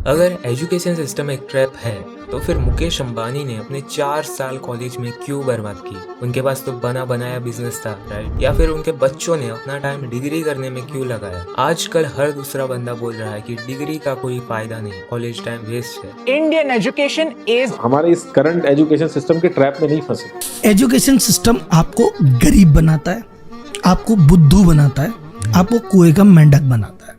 अगर education system एक trap है तो फिर मुकेश अंबानी ने अपने 4 साल कॉलेज में क्यों बर्बाद की? उनके पास तो बना बनाया बिजनेस था, राइट? या फिर उनके बच्चों ने अपना टाइम डिग्री करने में क्यों लगाया? आजकल हर दूसरा बंदा बोल रहा है कि डिग्री का कोई फायदा नहीं, कॉलेज टाइम वेस्ट है। इंडियन एजुकेशन इज हमारे इस करंट एजुकेशन सिस्टम के ट्रैप में नहीं फंसे। एजुकेशन सिस्टम आपको गरीब बनाता है, आपको बुद्धू बनाता है, आपको कुएं का मेंढक बनाता है।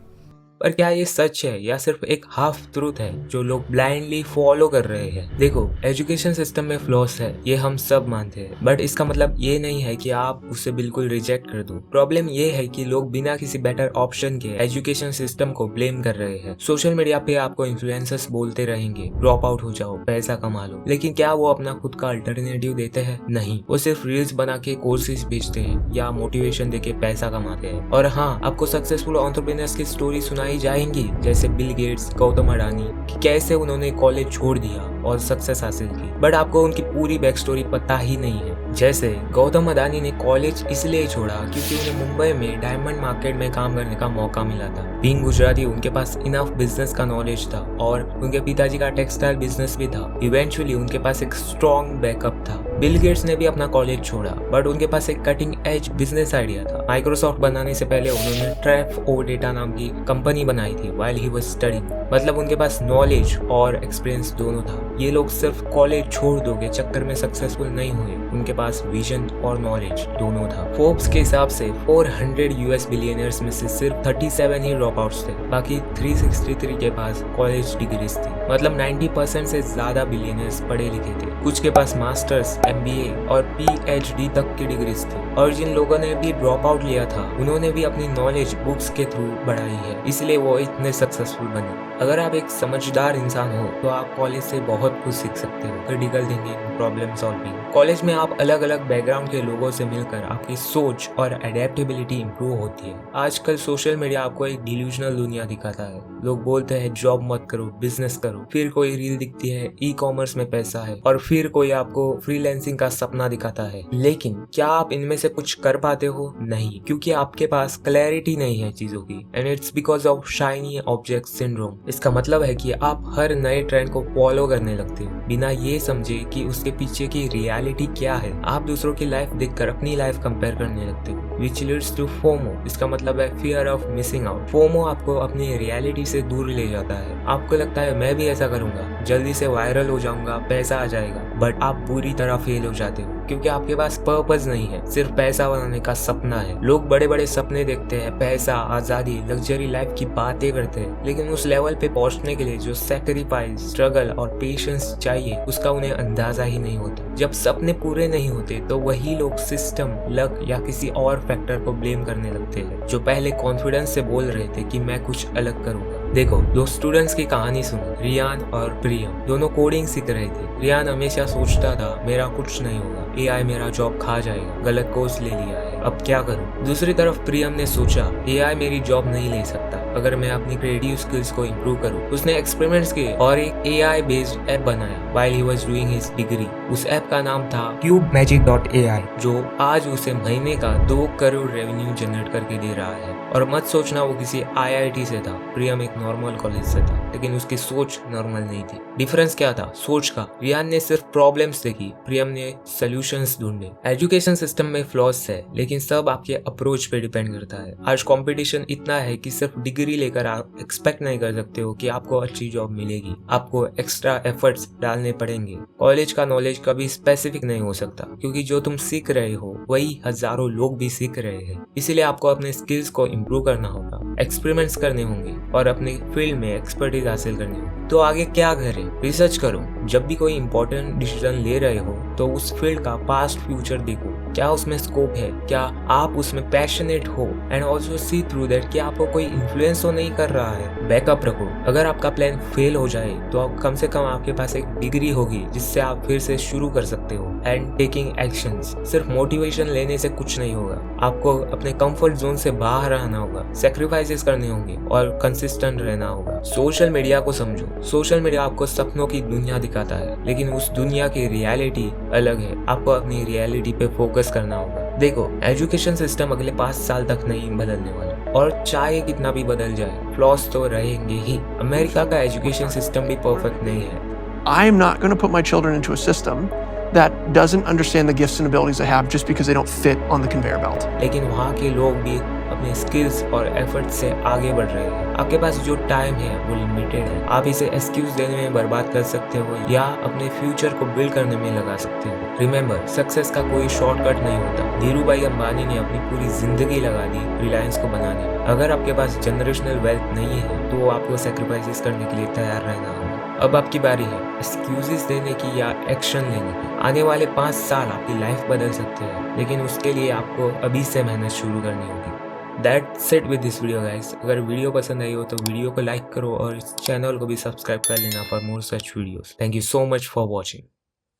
पर क्या ये सच है या सिर्फ एक हाफ ट्रूथ है जो लोग ब्लाइंडली फॉलो कर रहे हैं? देखो, एजुकेशन सिस्टम में फ्लॉस है, ये हम सब मानते हैं, बट इसका मतलब ये नहीं है कि आप उसे बिल्कुल रिजेक्ट कर दो। प्रॉब्लम ये है कि लोग बिना किसी बेटर ऑप्शन के एजुकेशन सिस्टम को ब्लेम कर रहे हैं। सोशल मीडिया पे आपको इन्फ्लुएंसर्स बोलते रहेंगे ड्रॉप आउट हो जाओ, पैसा कमा लो, लेकिन क्या वो अपना खुद का अल्टरनेटिव देते हैं? नहीं, वो सिर्फ रील्स बना के कोर्सेज बेचते हैं या मोटिवेशन देके पैसा कमाते हैं। और हाँ, आपको सक्सेसफुल एंटरप्रेन्योर्स की स्टोरी सुनाई जाएंगी, जैसे बिल गेट्स, गौतम अडानी, कि कैसे उन्होंने कॉलेज छोड़ दिया और सक्सेस हासिल की, बट आपको उनकी पूरी बैक स्टोरी पता ही नहीं है। जैसे गौतम अडानी ने कॉलेज इसलिए छोड़ा क्योंकि उन्हें मुंबई में डायमंड मार्केट में काम करने का मौका मिला था। बीइंग गुजराती, उनके पास इनफ बिजनेस का नॉलेज था और उनके पिताजी का टेक्सटाइल बिजनेस भी था। इवेंचुअली उनके पास एक स्ट्रॉन्ग बैकअप था। बिल गेट्स ने भी अपना कॉलेज छोड़ा, बट उनके पास एक कटिंग एज बिजनेस आइडिया था। माइक्रोसॉफ्ट बनाने से पहले उन्होंने ट्रैप ओ डेटा नाम की कंपनी बनाई थी व्हाइल ही वाज स्टडीइंग। मतलब उनके पास नॉलेज और एक्सपीरियंस दोनों था। ये लोग सिर्फ कॉलेज छोड़ दो के चक्कर में सक्सेसफुल नहीं हुए, उनके पास विजन और नॉलेज दोनों था। फोर्ब्स के हिसाब से 400 यूएस बिलियनर्स में से सिर्फ 37 ही ड्रॉप आउट्स थे, बाकी 363 के पास कॉलेज डिग्रीज थी। मतलब 90% से ज्यादा बिलियनर्स पढ़े लिखे थे। कुछ के पास मास्टर्स, एमबीए और पीएचडी तक की डिग्रीज थी। और जिन लोगों ने भी ड्रॉप आउट लिया था उन्होंने भी अपनी नॉलेज बुक्स के थ्रू बढ़ाई है, इसलिए वो इतने सक्सेसफुल बने। अगर आप एक समझदार इंसान हो तो आप कॉलेज से बहुत कुछ सीख सकते हो। Critical thinking, problem solving. College में आप अलग अलग बैकग्राउंड के लोगों से मिलकर आपकी सोच और अडेप्टेबिलिटी इंप्रूव होती है। आजकल सोशल मीडिया आपको एक डिल्यूजनल दुनिया दिखाता है। लोग बोलते हैं जॉब मत करो, बिजनेस करो, फिर कोई रील दिखती है ई कॉमर्स में पैसा है, और फिर कोई आपको फ्रीलांसिंग का सपना दिखाता है। लेकिन क्या आप इनमें से कुछ कर पाते हो? नहीं, क्योंकि आपके पास क्लैरिटी नहीं है चीजों की। And it's because of shiny object syndrome. इसका मतलब है कि आप हर नए ट्रेंड को फॉलो करने लगते हो बिना ये समझे कि उसके पीछे की रियलिटी क्या है। आप दूसरों की लाइफ देखकर अपनी लाइफ कंपेयर करने लगते हो, which leads to FOMO। इसका मतलब है fear of missing out. FOMO आपको अपनी रियलिटी से दूर ले जाता है। आपको लगता है मैं भी ऐसा करूंगा, जल्दी से वायरल हो जाऊंगा, पैसा आ जाएगा, बट आप बुरी तरह फेल हो जाते हो क्योंकि आपके पास पर्पस नहीं है, सिर्फ पैसा बनाने का सपना है। लोग बड़े बड़े सपने देखते हैं, पैसा, आजादी, लग्जरी लाइफ की बातें करते हैं, लेकिन उस लेवल पे पहुंचने के लिए जो सैक्रिफाइस, स्ट्रगल और पेशेंस चाहिए उसका उन्हें अंदाजा ही नहीं होता। जब सपने पूरे नहीं होते तो वही लोग सिस्टम, लक या किसी और फैक्टर को ब्लेम करने लगते हैं जो पहले कॉन्फिडेंस से बोल रहे थे कि मैं कुछ अलग करूंगा। देखो, दो स्टूडेंट्स की कहानी सुनो, रियान और प्रियम। दोनों कोडिंग सीख रहे थे। रियान हमेशा सोचता था मेरा कुछ नहीं होगा, एआई मेरा जॉब खा जाएगा, गलत कोर्स ले लिया है, अब क्या करूं। दूसरी तरफ प्रियम ने सोचा एआई मेरी जॉब नहीं ले सकता अगर मैं अपनी क्रिएटिव स्किल्स को इम्प्रूव करूं। उसने एक्सपेरिमेंट्स किए और एक एआई बेस्ड ऐप बनाया while he was doing his degree. उस ऐप का नाम था CubeMagic.ai, जो आज उसे महीने का 2 करोड़ रेवेन्यू जनरेट करके दे रहा है। और मत सोचना वो किसी आईआईटी से था, प्रियम एक नॉर्मल कॉलेज से था, लेकिन उसकी सोच नॉर्मल नहीं थी। डिफरेंस क्या था? सोच का। रियान ने सिर्फ प्रॉब्लम्स देखी, प्रियम ने सॉल्यूशंस ढूंढे। एजुकेशन सिस्टम में फ्लॉस है, लेकिन सब आपके अप्रोच पे डिपेंड करता है। आज कंपटीशन इतना है कि सिर्फ डिग्री लेकर आप एक्सपेक्ट नहीं कर सकते हो कि आपको अच्छी जॉब मिलेगी। आपको एक्स्ट्रा एफर्ट्स डालने पड़ेंगे। कॉलेज का नॉलेज कभी स्पेसिफिक नहीं हो सकता क्योंकि जो तुम सीख रहे हो वही हजारों लोग भी सीख रहे हैं। इसीलिए आपको अपने स्किल्स को इम्प्रूव करना होगा, एक्सपेरिमेंट्स करने होंगे और अपने फील्ड में एक्सपर्टीज हासिल करनी होगी। तो आगे क्या करें? रिसर्च करो। जब भी कोई इंपॉर्टेंट डिसीजन ले रहे हो तो उस फील्ड का पास्ट फ्यूचर देखो, क्या उसमें स्कोप है, क्या आप उसमें पैशनेट हो, and also see through that कि आपको कोई इन्फ्लुएंस तो नहीं कर रहा है। बैकअप रखो। अगर आपका प्लान फेल हो जाए तो आप कम से कम आपके पास एक डिग्री होगी जिससे आप फिर से शुरू कर सकते हो। And taking actions. सिर्फ मोटिवेशन लेने से कुछ नहीं होगा, आपको अपने कंफर्ट जोन से बाहर रहना होगा, सैक्रिफाइसेस करने होंगे और कंसिस्टेंट रहना होगा। सोशल मीडिया को समझो। सोशल मीडिया आपको सपनों की दुनिया दिखाता है, लेकिन उस दुनिया की रियलिटी अलग है। आपको अपनी रियलिटी पे फोकस करना होगा। देखो, एजुकेशन सिस्टम अगले 5 साल तक नहीं बदलने वाला, और चाहे कितना भी बदल जाए फ्लॉस तो रहेंगे ही। अमेरिका का एजुकेशन सिस्टम भी परफेक्ट नहीं है। I am not going to put my children into a system that doesn't understand the gifts and abilities I have just because they don't fit on the conveyor belt. लेकिन वहाँ के लोग भी अपने skills और effort से आगे बढ़ रहे हैं। आपके पास जो टाइम है वो लिमिटेड है। आप इसे एक्सक्यूज देने में बर्बाद कर सकते हो या अपने फ्यूचर को बिल्ड करने में लगा सकते हो। रिमेंबर, सक्सेस का कोई शॉर्टकट नहीं होता। धीरूभाई अंबानी ने अपनी पूरी जिंदगी लगा दी रिलायंस को बनाने में। अगर आपके पास जनरेशनल वेल्थ नहीं है तो आपको सेक्रीफाइसेस करने के लिए तैयार रहना होगा। अब आपकी बारी है एक्सक्यूजेस देने की या एक्शन लेने की। आने वाले 5 साल आपकी लाइफ बदल सकते हैं, लेकिन उसके लिए आपको अभी से मेहनत शुरू करनी होगी। That's it with this video guys। अगर वीडियो पसंद आई हो तो वीडियो को लाइक करो और इस चैनल को भी सब्सक्राइब कर लेना for more such videos। Thank you so much for watching।